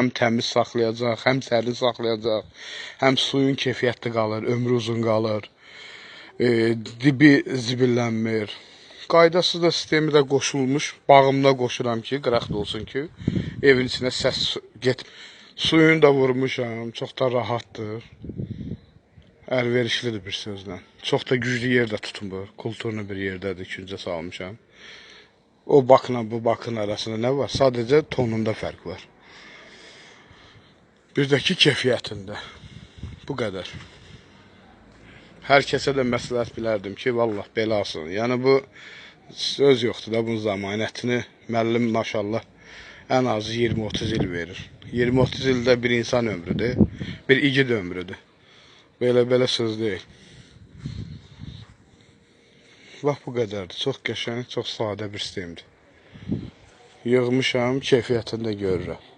Həm təmiz saxlayacaq, həm sərin saxlayacaq, həm suyun keyfiyyətli qalır, ömrü uzun qalır, dibi zibillənmir. Qaydasız da sistemi də qoşulmuş, bağımda qoşuram ki, qıraq olsun ki, evin içinə səs get. Suyunu da vurmuşam, çox da rahatdır. Əlverişlidir bir sözlə. Çox da güclü yerdə tutmur, kulturlu bir yerdədir, küncə salmışam. O bakla bu bakın arasında nə var? Sadəcə tonunda fərq var. Bir də ki, keyfiyyətində. Bu qədər. Hər kəsə də məsləhət bilərdim ki, vallah belə alsın. Yəni bu söz yoxdur da bunun zəmanətini müəllim maşallah ən azı 20-30 il verir. 20-30 ildə bir insan ömrüdür, bir igid ömrüdür. Belə söz deyil. Bax bu qədərdir. Çox qəşəng, çox sadə bir sistemdir. Yığmışam, keyfiyyətini də görürəm.